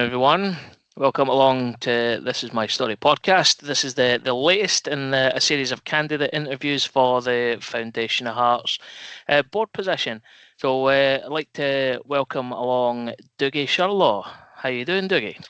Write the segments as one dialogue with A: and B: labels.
A: everyone. Welcome along to This Is My Story podcast. This is the latest in a series of candidate interviews for the Foundation of Hearts board position. So I'd like to welcome along Dougie Shirlaw. How you doing, Dougie?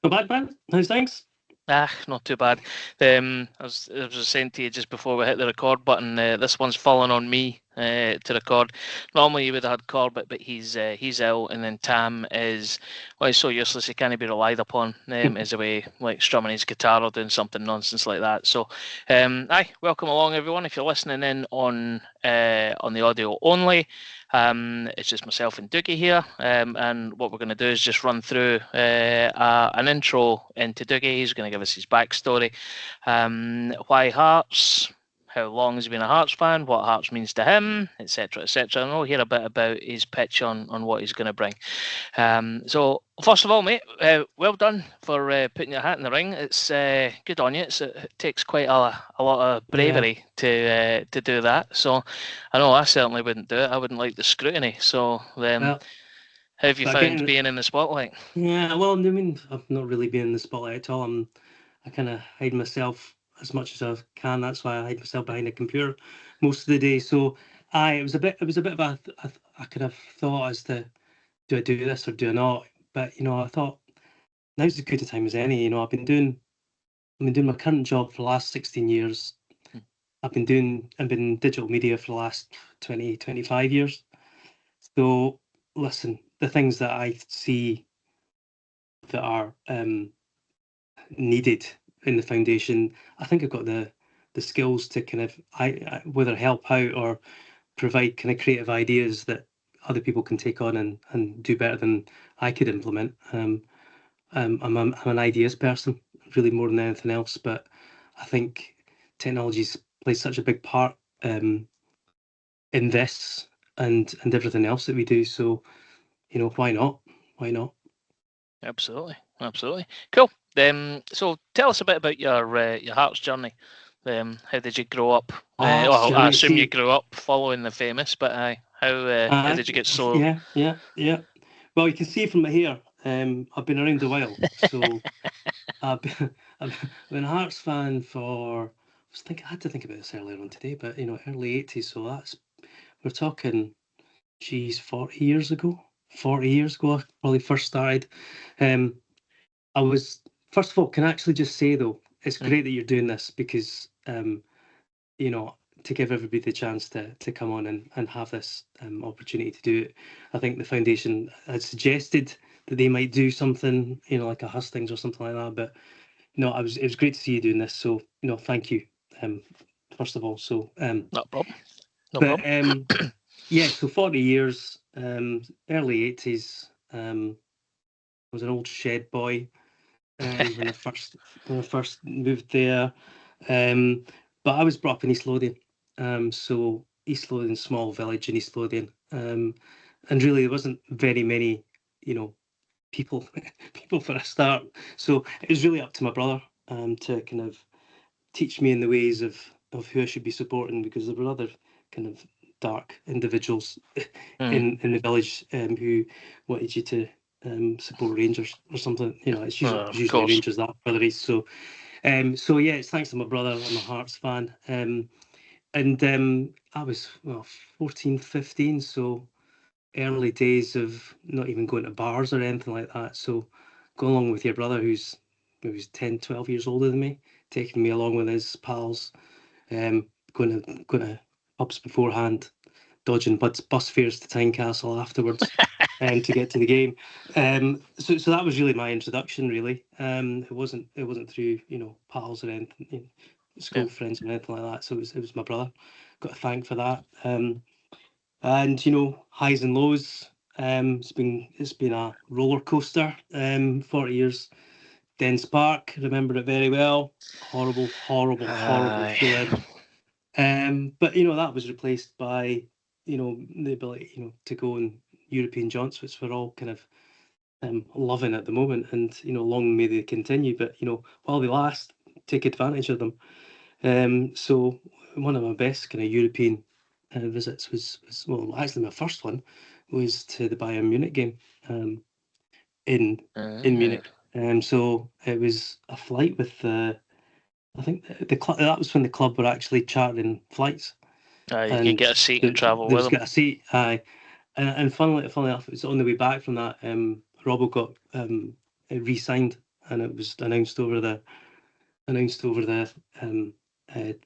B: Not bad, man. How's things?
A: Not too bad. I was saying to you just before we hit the record button, this one's fallen on me to record. Normally you would have had Corbett, but he's ill, and then Tam is, well, he's so useless he can't be relied upon. Is away like strumming his guitar or doing something nonsense like that. So, welcome along everyone. If you're listening in on the audio only. It's just myself and Dougie here, and what we're going to do is just run through an intro into Dougie. He's going to give us his backstory, why Hearts, how long has he been a Hearts fan, what Hearts means to him, etc., etc. And we'll hear a bit about his pitch on what he's going to bring. So first of all, mate, well done for putting your hat in the ring. It's good on you. It takes quite a lot of bravery to do that. So I know I certainly wouldn't do it. I wouldn't like the scrutiny. So how have you found being in the spotlight?
B: Yeah, well, I mean, I've not really been in the spotlight at all. I kind of hide myself as much as I can. That's why I hide myself behind a computer most of the day. So it was a bit of a I kind of thought as to, do I do this or do I not? But I thought now's as good a time as any. I've been doing my current job for the last 16 years. I've been in digital media for the last 25 years. So listen, the things that I see that are needed in the foundation, I think I've got the skills to kind of whether help out or provide kind of creative ideas that other people can take on and do better than I could implement. I'm an ideas person, really, more than anything else. But I think technology's plays such a big part in this and everything else that we do. So why not? Why not?
A: Absolutely. Cool. So tell us a bit about your Hearts journey. How did you grow up? I assume you grew up following the famous, but how did you get so?
B: Yeah. Well, you can see from my hair, I've been around a while. So I've been a Hearts fan for. I had to think about this earlier on today, but early 80s. So we're talking, 40 years ago. 40 years ago, I probably first started. I was, first of all, can I actually just say though, it's great that you're doing this because to give everybody the chance to come on and have this opportunity to do it. I think the foundation had suggested that they might do something, like a hustings or something like that. But it was great to see you doing this. So thank you, first of all. So
A: no problem.
B: Yeah. So 40 years, early 80s. I was an old shed boy when I first moved there. But I was brought up in East Lothian. So East Lothian, small village in East Lothian. And really there wasn't very many, people for a start. So it was really up to my brother to kind of teach me in the ways of who I should be supporting, because there were other kind of dark individuals in the village who wanted you to support Rangers or something. It's usually Rangers that further east. So yeah, it's thanks to my brother. I'm a Hearts fan. And I was 14, 15, so early days of not even going to bars or anything like that. So go along with your brother who's 10, 12 years older than me, taking me along with his pals, going to pubs beforehand, dodging bus fares to Tynecastle afterwards, to get to the game. So that was really my introduction. Really, it wasn't through pals or anything, school friends or anything like that. So it was my brother. Got to thank for that. And highs and lows. It's been a roller coaster. 40 years. Dens Park, remember it very well. Horrible feeling. But that was replaced by the ability to go on European jaunts, which we're all kind of loving at the moment, and long may they continue. But while they last, take advantage of them. So one of my best kind of European visits was actually my first one was to the Bayern Munich game in Munich. So it was a flight with I think that was when the club were actually chartering flights.
A: You can get a seat and travel
B: there
A: with
B: was
A: them.
B: Get a seat, aye. And funnily enough, it was on the way back from that. Robbo got re-signed, and it was announced over the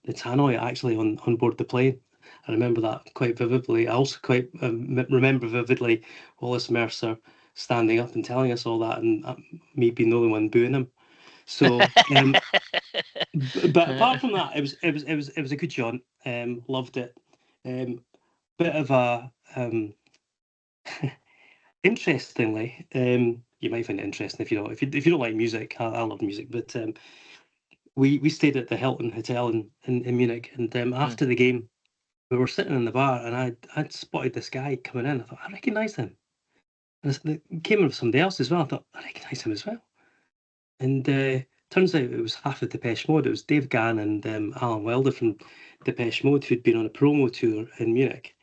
B: tannoy actually on board the plane. I remember that quite vividly. I also quite remember vividly Wallace Mercer standing up and telling us all that, and me being the only one booing him. So, but apart from that, it was a good jaunt. Loved it. Bit of a interestingly, you might find it interesting if you don't like music. I love music, but we stayed at the Hilton Hotel in Munich, and after the game, we were sitting in the bar, and I'd spotted this guy coming in. I thought I recognised him, and it came with somebody else as well. I thought I recognise him as well, and turns out it was half of Depeche Mode. It was Dave Gann and Alan Wilder from Depeche Mode who'd been on a promo tour in Munich.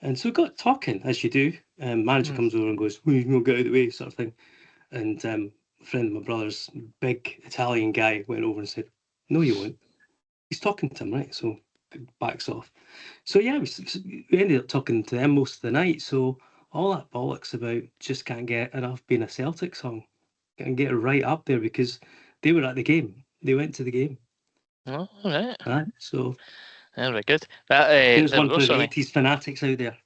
B: And so we got talking, as you do. Manager comes over and goes, "Well, you can get out of the way," sort of thing. And a friend of my brother's, big Italian guy, went over and said, "No, you won't. He's talking to him, right?" So backs off. So yeah, we ended up talking to them most of the night. So all that bollocks about just can't get enough being a Celtic song, and get it right up there because they were at the game. They went to the game.
A: Oh, all right.
B: So
A: very good. That
B: there's one for the 80s fanatics out there.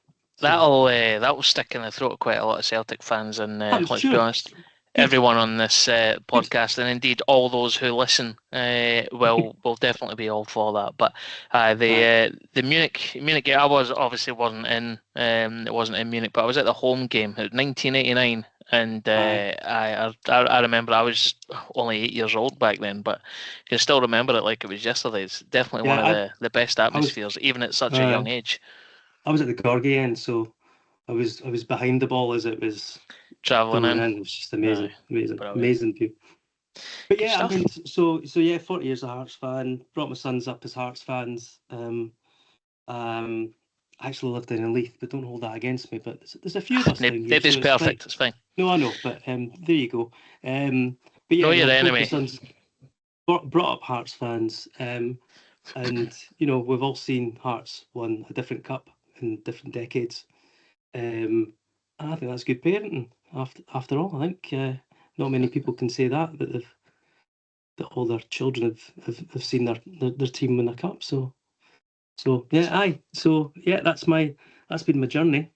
A: That'll stick in the throat of quite a lot of Celtic fans, and let's be honest, everyone on this podcast, and indeed all those who listen, will definitely be all for that. But the Munich game, I wasn't in. It wasn't in Munich, but I was at the home game. It was 1989, and I remember I was only 8 years old back then, but I can still remember it like it was yesterday. It's definitely one of the best atmospheres, even at such a young age.
B: I was at the Gorgie end, so I was behind the ball as it was
A: traveling in.
B: It was just amazing view. But yeah, I mean, so yeah, 40 years a Hearts fan. Brought my sons up as Hearts fans. I actually lived in Leith, but don't hold that against me. But there's a few of us down here.
A: It's perfect. It's fine.
B: No, I know, but there you go. But yeah,
A: your enemy.
B: Sons brought up Hearts fans, and we've all seen Hearts won a different cup in different decades. And I think that's good parenting. After all, I think not many people can say that all their children have seen their team win a cup. So yeah, that's been my journey.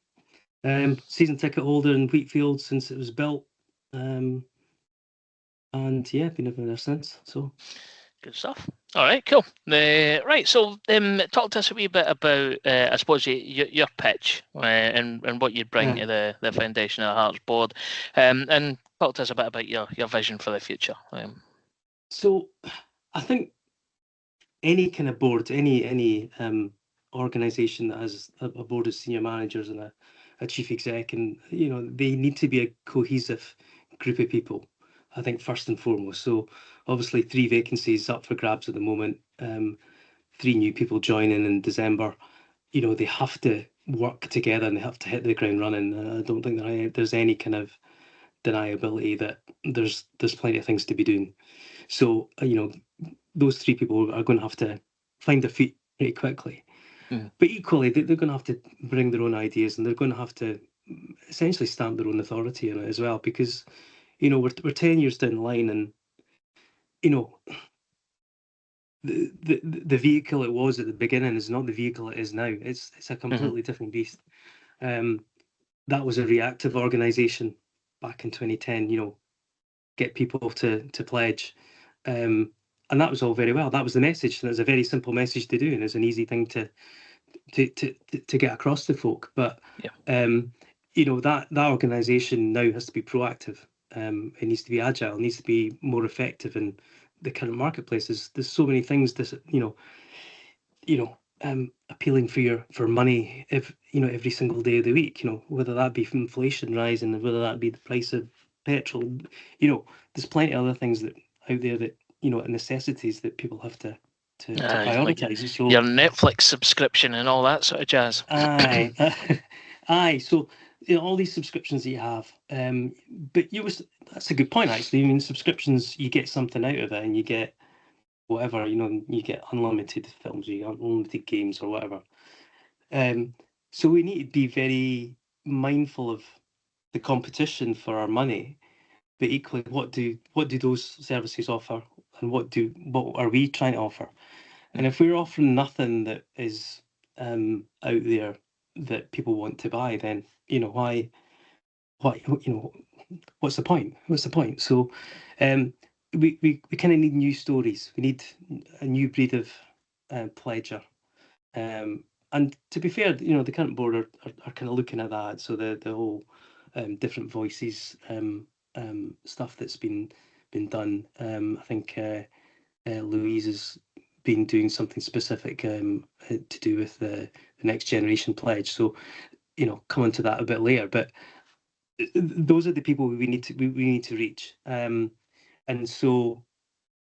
B: Season ticket holder in Wheatfield since it was built, and yeah, been over there since. So
A: good stuff. All right, cool. Right, so talk to us a wee bit about, I suppose, your pitch and what you'd bring to the foundation of the Hearts board, and talk to us a bit about your vision for the future.
B: So, I think any kind of board, any organisation that has a board of senior managers and a chief exec, and they need to be a cohesive group of people. I think first and foremost. So obviously 3 vacancies up for grabs at the moment. 3 new people joining in December. They have to work together and they have to hit the ground running. I don't think that there's any kind of deniability that there's plenty of things to be doing. So those 3 people are going to have to find their feet pretty quickly. But equally, they're going to have to bring their own ideas, and they're going to have to essentially stamp their own authority on it as well, because we're 10 years down the line, and the vehicle it was at the beginning is not the vehicle it is now. It's a completely different beast. That was a reactive organisation back in 2010. Get people to pledge, and that was all very well. That was the message, and it's a very simple message to do, and it's an easy thing to get across to folk. But that organisation now has to be proactive. It needs to be agile. It needs to be more effective in the current marketplaces. There's so many things appealing for money every single day of the week. Whether that be from inflation rising, or whether that be the price of petrol. There's plenty of other things that out there that necessities that people have to prioritise.
A: Like your Netflix subscription and all that sort of jazz.
B: Aye. So all these subscriptions that you have. But that's a good point, actually. I mean, subscriptions, you get something out of it, and you get whatever, you get unlimited films, you get unlimited games or whatever. So we need to be very mindful of the competition for our money, but equally, what do those services offer, and what are we trying to offer? And if we're offering nothing that is out there that people want to buy, then why what's the point? What's the point? So we kind of need new stories. We need a new breed of pledger. And to be fair, the current board are kind of looking at that. So the whole different voices stuff that's been done. I think Louise has been doing something specific to do with the next generation pledge. So come on to that a bit later. But those are the people we need to reach. And so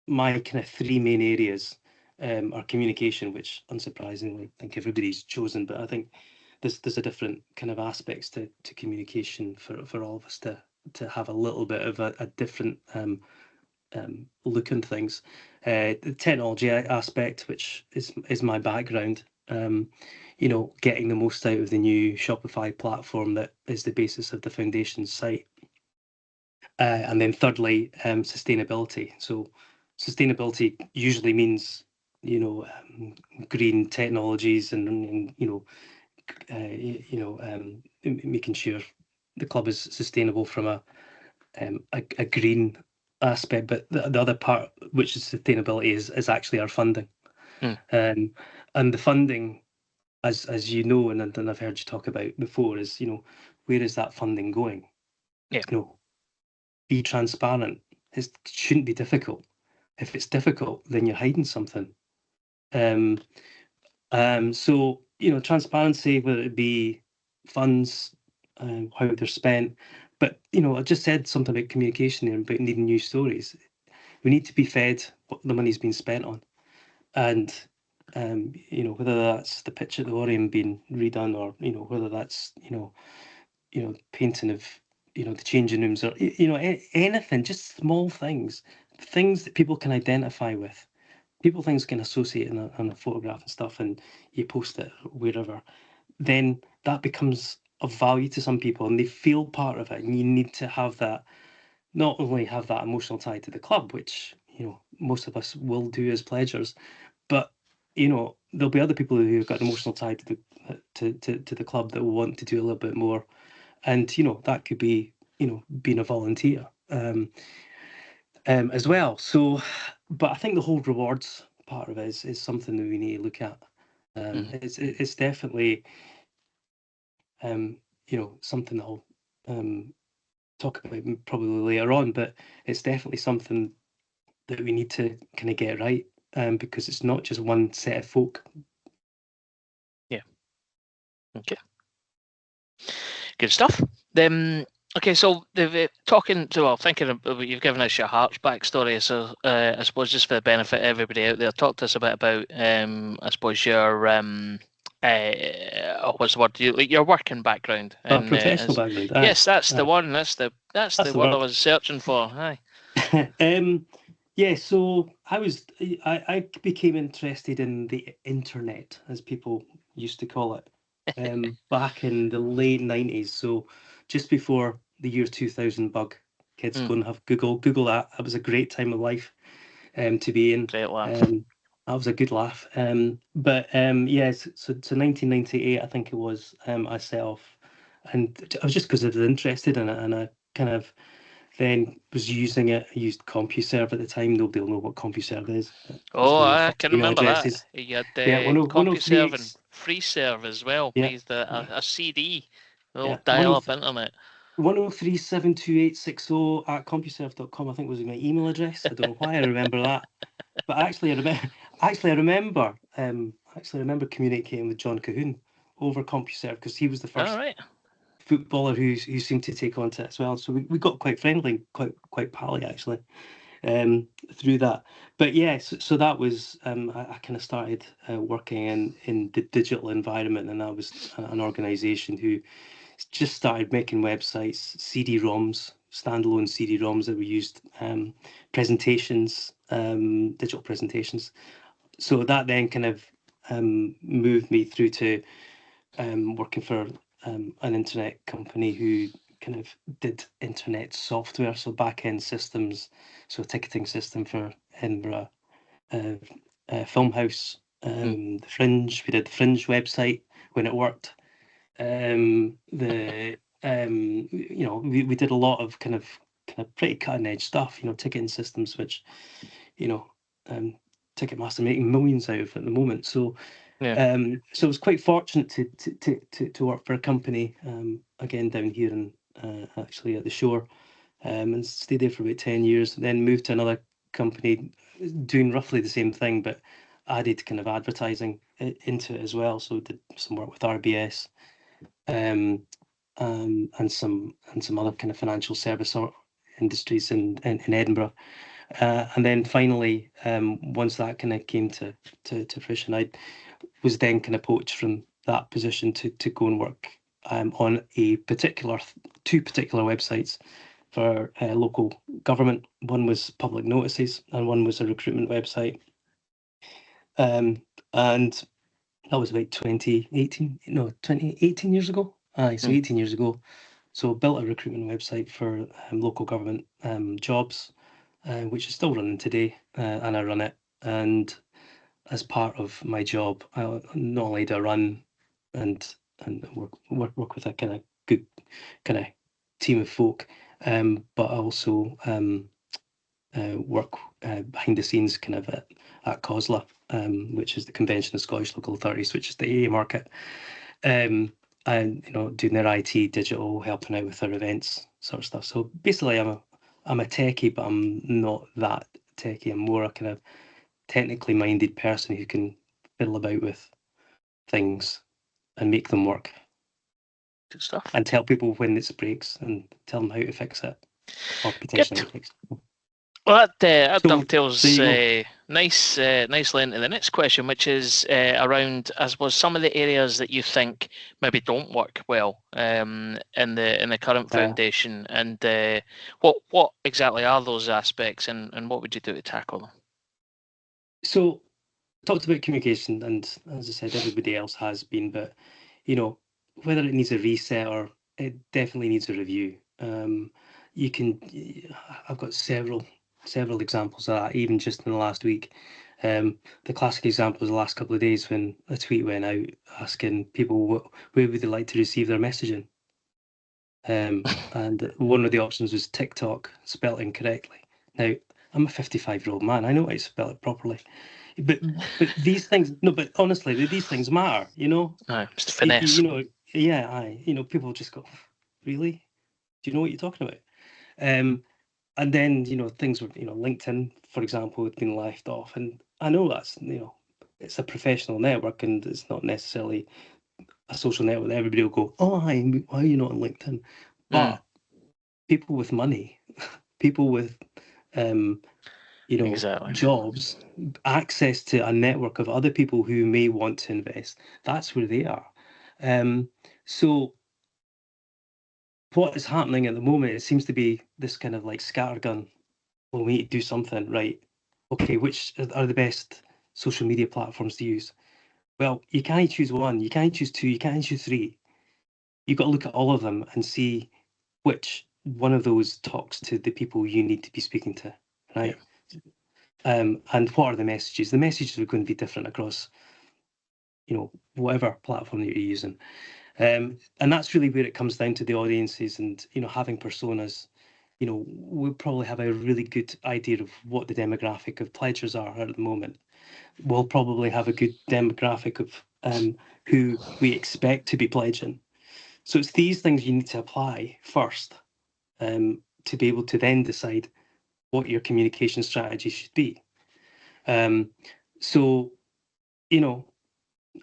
B: my kind of three main areas are communication, which unsurprisingly I think everybody's chosen, but I think there's a different kind of aspects to communication for all of us to have a little bit of a different look on things. The technology aspect, which is my background, getting the most out of the new Shopify platform that is the basis of the foundation site. And then thirdly, sustainability. So sustainability usually means, green technologies and making sure the club is sustainable from a green aspect. But the other part, which is sustainability, is actually our funding. And the funding, as you know, and I've heard you talk about before, is where is that funding going?
A: Yeah.
B: Be transparent. It shouldn't be difficult. If it's difficult, then you're hiding something. So transparency, whether it be funds, how they're spent, but I just said something about communication there, about needing new stories. We need to be fed what the money's been spent on, and whether that's the pitch at the Orient being redone, or whether that's painting of the changing rooms, or anything, just small things that people can identify with, things can associate on a photograph and stuff, and you post it wherever, then that becomes of value to some people and they feel part of it. And you need to have that, not only have that emotional tie to the club, which most of us will do as pledgers, but there'll be other people who've got an emotional tie to the club that will want to do a little bit more. And that could be being a volunteer as well. So, but I think the whole rewards part of it is something that we need to look at. It's definitely something that I'll talk about probably later on, but it's definitely something that we need to kind of get right, because it's not just one set of folk.
A: Yeah. Okay. Good stuff. Okay, so they've thinking about, you've given us your Hearts backstory, so I suppose just for the benefit of everybody out there, talk to us a bit about, I suppose your what's the word? Your working background. And,
B: professional background.
A: Yes, that's the one. That's the word I was searching for. Aye.
B: Yeah, so I became interested in the internet, as people used to call it, back in the late 90s. So just before the year 2000 bug. Kids go and have Google that. That was a great time of life to be in.
A: Great laugh.
B: That was a good laugh. But yes, so 1998, I think it was, I set off, and I was just because I was interested in it, and I kind of then was using it. I used CompuServe at the time. Nobody will know what CompuServe is.
A: Oh, I can remember that. You had CompuServe and FreeServe as well.
B: Yeah,
A: a CD,
B: little
A: dial-up internet.
B: 103-72860 @CompuServe.com, I think, was my email address. I don't know why I remember that, but actually I remember communicating with John Cahoon over CompuServe, because he was the first footballer who seemed to take on to it as well. So we got quite friendly, quite pally actually, through that. But yes, so that was I kind of started working in the digital environment, and that was an organisation who just started making websites, CD-ROMs, standalone CD-ROMs that we used, presentations, digital presentations. So that then kind of moved me through to working for an internet company who kind of did internet software, so back-end systems, so a ticketing system for Edinburgh Film House, the Fringe. We did the Fringe website when it worked. We did a lot of kind of pretty cutting edge stuff, ticketing systems, which, Ticketmaster making millions out of at the moment. So so I was quite fortunate to work for a company, again down here in actually at the shore, and stayed there for about 10 years. Then moved to another company doing roughly the same thing, but added kind of advertising into it as well. So did some work with RBS, and some other kind of financial service industries in Edinburgh. And then finally, once that kind of came to fruition, I was then kind of poached from that position to go and work on two particular websites for local government. One was public notices and one was a recruitment website. And that was about 18 years ago. So 18 years ago. So built a recruitment website for local government jobs, which is still running today, and I run it. And as part of my job, I not only do I run and work with a kind of good kind of team of folk, but I also work behind the scenes kind of at COSLA, which is the Convention of Scottish Local Authorities, which is the AA market, and doing their IT, digital, helping out with their events sort of stuff. So basically, I'm a techie, but I'm not that techie. I'm more a kind of technically minded person who can fiddle about with things and make them work.
A: Good stuff.
B: And tell people when it breaks and tell them how to fix it, or potentially fix it.
A: Well, that
B: So,
A: dovetails nicely into the next question, which is around, I suppose, some of the areas that you think maybe don't work well in the current foundation, and what exactly are those aspects, and what would you do to tackle them?
B: So, talked about communication, and as I said, everybody else has been, but whether it needs a reset or it definitely needs a review. I've got several examples of that, even just in the last week. The classic example was the last couple of days when a tweet went out asking people where would they like to receive their messaging. And one of the options was TikTok, spelled incorrectly. Now, I'm a 55-year-old man. I know how to spell it properly. But these things, no, but honestly, these things matter,
A: It's the finesse.
B: People just go, really? Do you know what you're talking about? And then, things were, LinkedIn, for example, had been left off. And I know that's, it's a professional network and it's not necessarily a social network that everybody will go, oh, hi, why are you not on LinkedIn? But people with money, people with,
A: exactly.
B: jobs, access to a network of other people who may want to invest, that's where they are. So what is happening at the moment, it seems to be this kind of like scattergun. Well, we need to do something, right? Okay, which are the best social media platforms to use? Well, you can't choose one, you can't choose two, you can't choose three. You've got to look at all of them and see which one of those talks to the people you need to be speaking to, right? And what are the messages? The messages are going to be different across, whatever platform that you're using. And that's really where it comes down to the audiences and, having personas. We'll probably have a really good idea of what the demographic of pledgers are at the moment. We'll probably have a good demographic of who we expect to be pledging. So it's these things you need to apply first to be able to then decide what your communication strategy should be. So,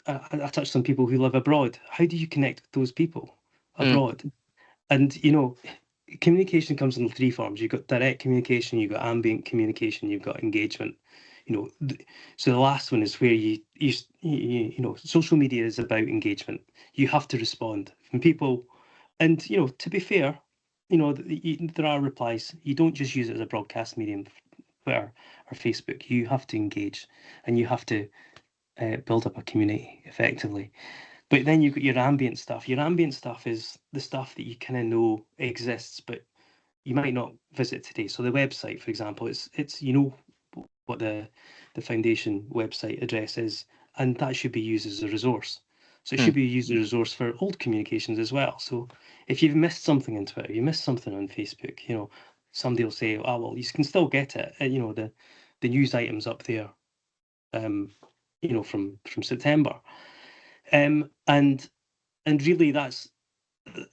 B: I touched on people who live abroad. How do you connect with those people abroad? And, communication comes in three forms. You've got direct communication, you've got ambient communication, you've got engagement. So the last one is where you social media is about engagement. You have to respond. When people And to be fair, there are replies. You don't just use it as a broadcast medium, Twitter or Facebook. You have to engage, and you have to build up a community effectively. But then you've got your ambient stuff. Your ambient stuff is the stuff that you kind of know exists, but you might not visit today. So the website, for example, it's what the foundation website address is, and that should be used as a resource. So it should be used as a resource for old communications as well. So if you've missed something on Twitter, you missed something on Facebook, somebody will say, "Oh well, you can still get it." The news items up there, from September, and really that's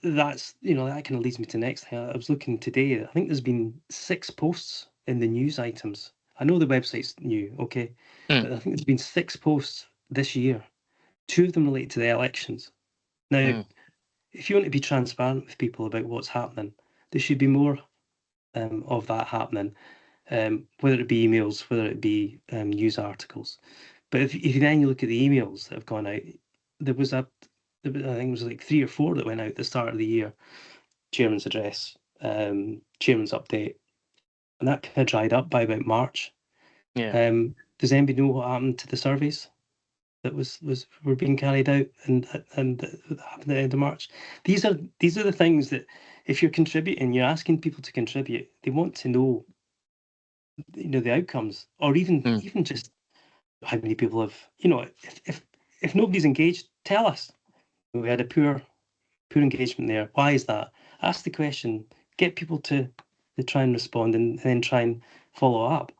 B: that kind of leads me to the next thing. I was looking today. I think there's been 6 posts in the news items. I know the website's new, okay, but I think there's been 6 posts this year. 2 of them relate to the elections. Now, if you want to be transparent with people about what's happening, there should be more of that happening, whether it be emails, whether it be news articles. But if you then look at the emails that have gone out, there was I think it was like 3 or 4 that went out at the start of the year. Chairman's address, chairman's update, and that kind of dried up by about March.
A: Yeah.
B: Does anybody know what happened to the surveys that were being carried out and happened at the end of March? These are the things that, if you're contributing, you're asking people to contribute. They want to know, the outcomes, or even just how many people have. If nobody's engaged, tell us. We had a poor engagement there. Why is that? Ask the question. Get people to try and respond, and then try and follow up.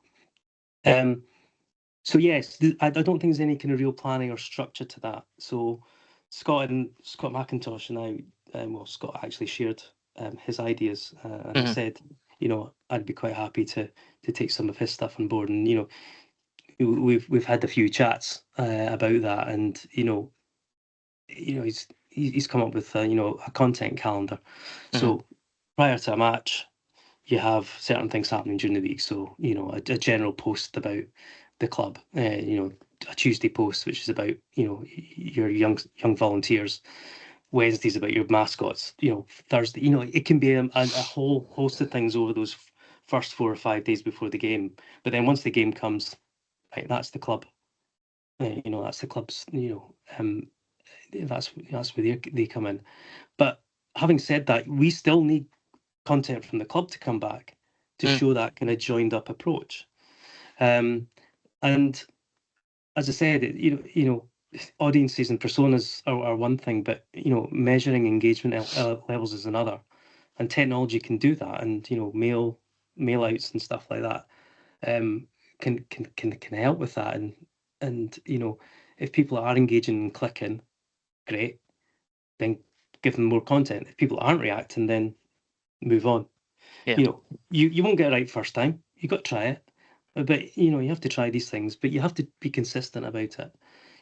B: So yes, I don't think there's any kind of real planning or structure to that. So Scott McIntosh and I, Scott actually shared his ideas, and he said, I'd be quite happy to take some of his stuff on board, and we've had a few chats about that, and he's come up with a content calendar. So prior to a match, you have certain things happening during the week. So a general post about the club, a Tuesday post which is about your young volunteers. Wednesday's about your mascots. Thursday, it can be a whole host of things over those first 4 or 5 days before the game. But then once the game comes, right, that's the club. That's the club's. That's where they come in. But having said that, we still need content from the club to come back to show that kind of joined up approach. And as I said, audiences and personas are one thing, but measuring engagement levels is another. And technology can do that, and mail outs and stuff like that can help with that. And if people are engaging and clicking, great, then give them more content. If people aren't reacting, then move on.
A: Yeah.
B: You won't get it right first time. You got to try it, but you have to try these things. But you have to be consistent about it.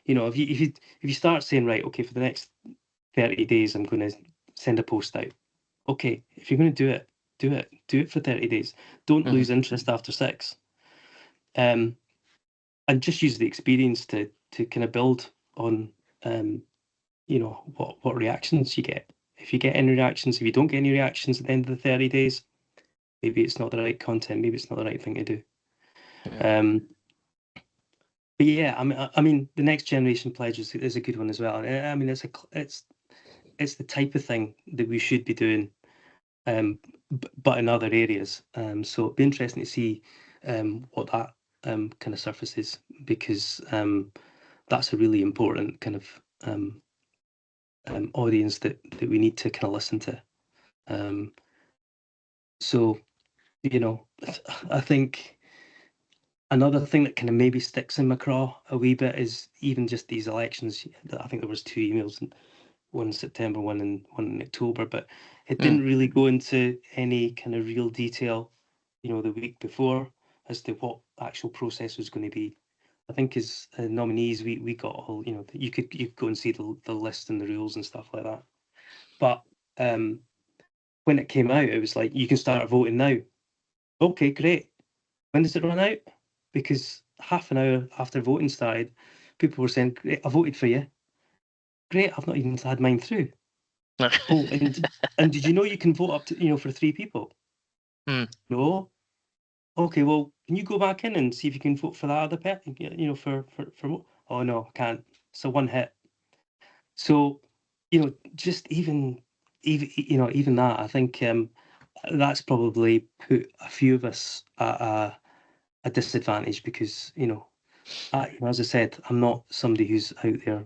B: If you start saying, right, okay, for the next 30 days, I'm going to send a post out. Okay, if you're going to do it for 30 days. Don't lose interest after 6. And just use the experience to kind of build on what reactions you get. If you get any reactions, if you don't get any reactions at the end of the 30 days, maybe it's not the right content, maybe it's not the right thing to do. But yeah, I mean, the next generation pledge is a good one as well. I mean, it's the type of thing that we should be doing, but in other areas. So it'd be interesting to see what that kind of surfaces, because that's a really important kind of audience that we need to kind of listen to. So I think another thing that kind of maybe sticks in my craw a wee bit is even just these elections. I think there was 2 emails, one in September, one in October, but it didn't really go into any kind of real detail, the week before, as to what the actual process was going to be. I think as nominees, we got all, you could go and see the list and the rules and stuff like that. But when it came out, it was like, you can start voting now. Okay, great. When does it run out? Because half an hour after voting started, people were saying, great, I voted for you. Great, I've not even had mine through. Oh, and did you know you can vote up to for 3 people?
A: Hmm.
B: No. Okay, well, can you go back in and see if you can vote for that other person? For oh no, I can't. So one hit. So, just even that, I think that's probably put a few of us at a disadvantage because, as I said, I'm not somebody who's out there,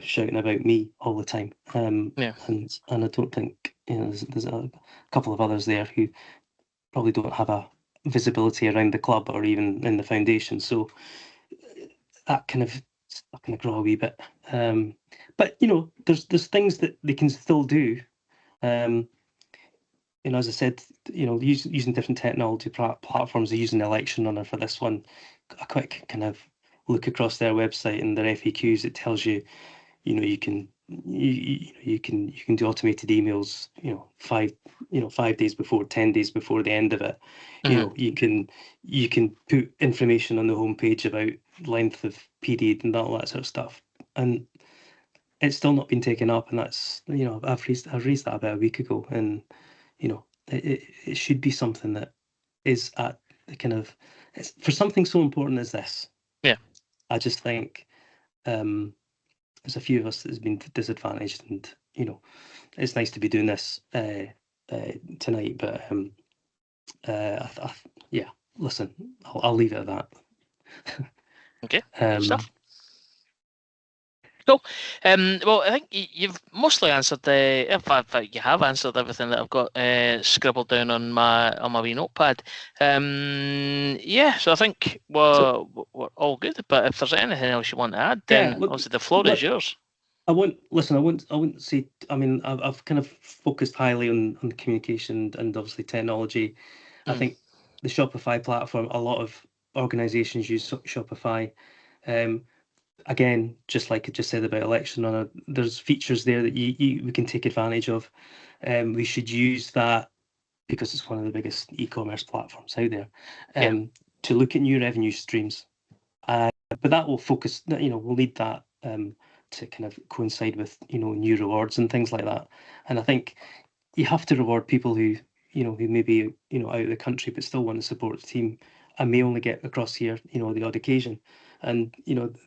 B: shouting about me all the time.
A: Yeah.
B: And I don't think, there's a couple of others there who probably don't have a visibility around the club or even in the foundation. So that kind of stuck in the craw a wee bit. But there's things that they can still do. Um, as I said, using different technology platforms, they're using the election runner for this one. A quick kind of look across their website and their FAQs, it tells you, you can do automated emails, 5 days before, 10 days before the end of it.
A: Mhm.
B: You can put information on the homepage about length of period and all that sort of stuff. And it's still not been taken up, and that's I've raised that about a week ago, and it should be something that is at the kind of for something so important as this.
A: Yeah.
B: I just think there's a few of us that has been disadvantaged, and it's nice to be doing this tonight. But yeah, listen, I'll leave it at that.
A: Okay. Good stuff. Cool. Well, I think you've mostly answered in fact, you have answered everything that I've got scribbled down on my wee notepad. Yeah, so I think we're all good. But if there's anything else you want to add,
B: Yeah,
A: then
B: look,
A: obviously the floor is yours.
B: I wouldn't say. I mean, I've kind of focused highly on communication and obviously technology. I think the Shopify platform, a lot of organizations use Shopify. Again, just like I just said about election runner, there's features there that we can take advantage of. We should use that because it's one of the biggest e-commerce platforms out there.
A: Yeah.
B: To look at new revenue streams. But that will focus, we'll need that to kind of coincide with, new rewards and things like that. And I think you have to reward people who may be, out of the country but still want to support the team and may only get across here, the odd occasion. And,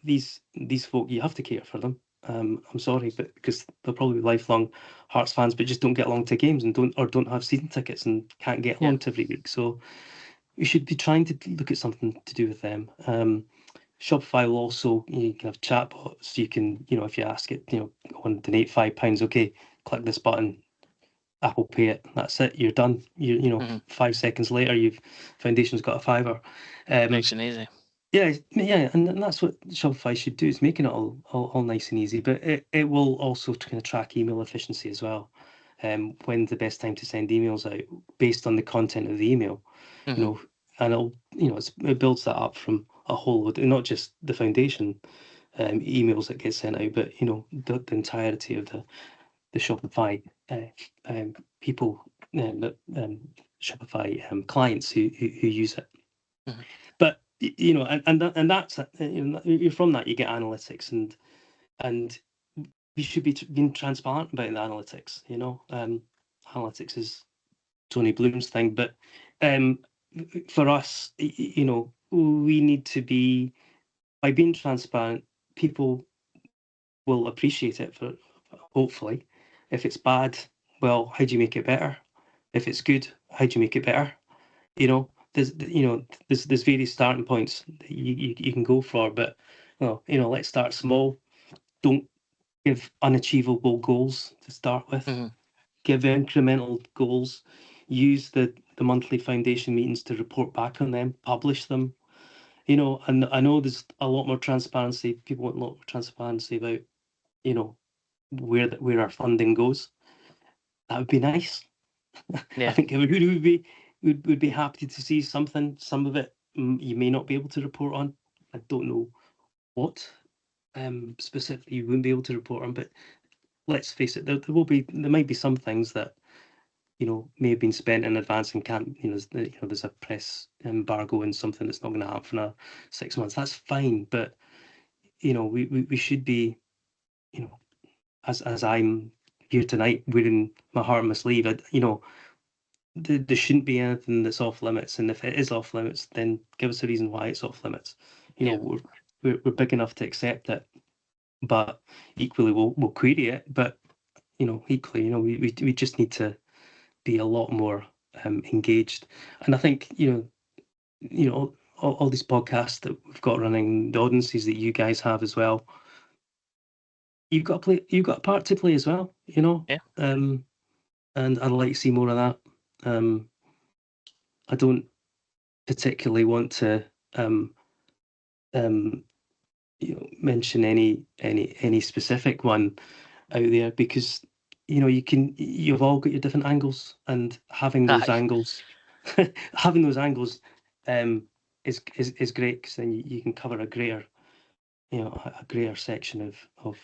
B: these folk, you have to cater for them. I'm sorry, but because they're probably lifelong Hearts fans, but just don't get along to games and don't have season tickets and can't get along to every week. So we should be trying to look at something to do with them. Shopify will also, you can have chatbots. You can, if you ask it, I want to donate £5, okay, click this button, Apple Pay it. That's it. You're done. 5 seconds later, Foundation's got a fiver.
A: Nice and easy.
B: Yeah, and that's what Shopify should do. Is making it all nice and easy. But it will also kind of track email efficiency as well. When's the best time to send emails out based on the content of the email? And it builds that up from a whole load, and not just the Foundation emails that get sent out, but the entirety of the Shopify people, Shopify clients who use it. But and that's you're from that you get analytics, and we should be being transparent about the analytics. Analytics is Tony Bloom's thing, but for us, we need to be, by being transparent, people will appreciate it for hopefully. If it's bad, well, how do you make it better? If it's good, how do you make it better? There's various starting points that you can go for, but let's start small. Don't give unachievable goals to start with. Give incremental goals. Use the monthly Foundation meetings to report back on them, publish them. And I know there's a lot more transparency. People want a lot more transparency about, where our funding goes. That would be nice.
A: Yeah.
B: I think everybody would be happy to see something. Some of it you may not be able to report on. I don't know what specifically you wouldn't be able to report on, but let's face it, there might be some things that may have been spent in advance and can't. There's a press embargo and something that's not going to happen for 6 months. That's fine, but we should be, as I'm here tonight wearing my heart on my sleeve. There shouldn't be anything that's off limits, and if it is off limits, then give us a reason why it's off limits. We're big enough to accept it, but equally we'll query it. But equally, we just need to be a lot more engaged. And I think all these podcasts that we've got running, the audiences that you guys have as well, you've got a part to play as well.
A: Yeah.
B: And I'd like to see more of that. I don't particularly want to mention any specific one out there, because you've all got your different angles, and having those angles is great, because then you can cover a greater section of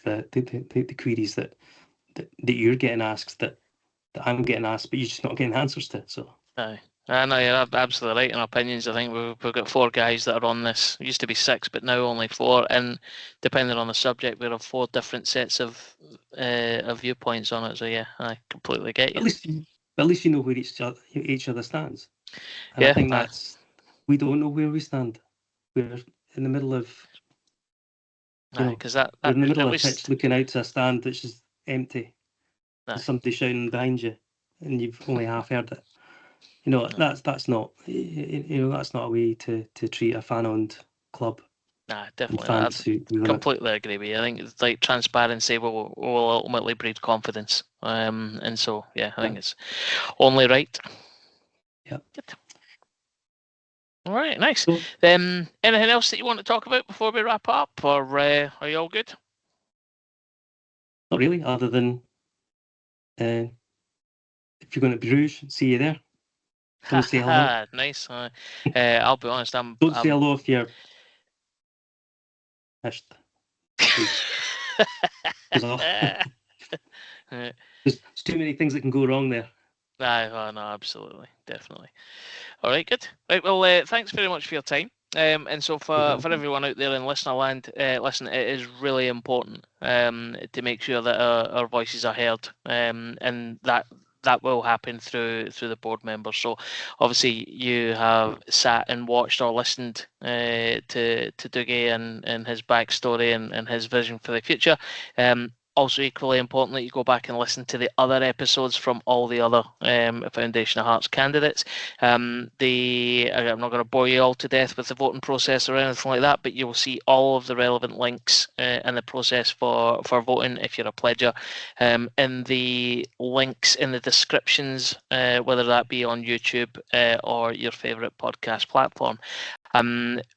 B: the queries that you're getting asked, that I'm getting asked, but you're just not getting answers to. So
A: Aye. I know you're absolutely right in our opinions. I think we've got 4 guys that are on this. It used to be 6, but now only 4. And depending on the subject, we have 4 different sets of viewpoints on it. So yeah, I completely get you.
B: At least you know where each other stands. And I think we don't know where we stand. We're in the middle of
A: because
B: we're in the middle of the pitch, looking out to a stand that's just empty. There's somebody shouting behind you, and you've only half heard it. That's not that's not a way to treat a fan-owned club.
A: Definitely. I completely agree with you. I think it's like transparency will ultimately breed confidence. And so yeah, I think it's only right.
B: Yeah.
A: Good. All right, nice. Anything else that you want to talk about before we wrap up, or are you all good?
B: Not really, other than if you're going to Bruges, see you there. Don't say hello.
A: Nice. I'll be honest.
B: Don't say hello if you're pissed. There's too many things that can go wrong there.
A: No, absolutely, definitely. All right, good. Right, well, thanks very much for your time. And so for everyone out there in listener land, listen, it is really important to make sure that our voices are heard, and that will happen through the board members. So obviously you have sat and watched or listened to Dougie and his backstory and his vision for the future. Also equally important that you go back and listen to the other episodes from all the other Foundation of Hearts candidates. I'm not going to bore you all to death with the voting process or anything like that, but you will see all of the relevant links in the process for voting if you're a pledger, in the links in the descriptions, whether that be on YouTube or your favourite podcast platform.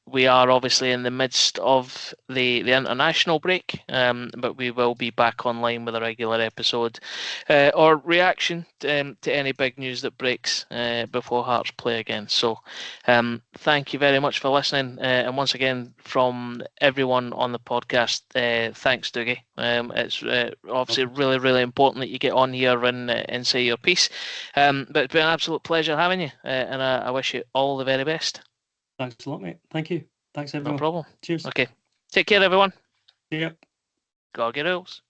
A: We are obviously in the midst of the international break, but we will be back online with a regular episode or reaction to any big news that breaks before Hearts play again. So thank you very much for listening, and once again from everyone on the podcast, thanks Dougie. It's obviously really, really important that you get on here and say your piece, but it's been an absolute pleasure having you, and I wish you all the very best.
B: Thanks a lot, mate. Thank you. Thanks, everyone.
A: No problem.
B: Cheers.
A: Okay. Take care, everyone.
B: Yep.
A: Go get rules.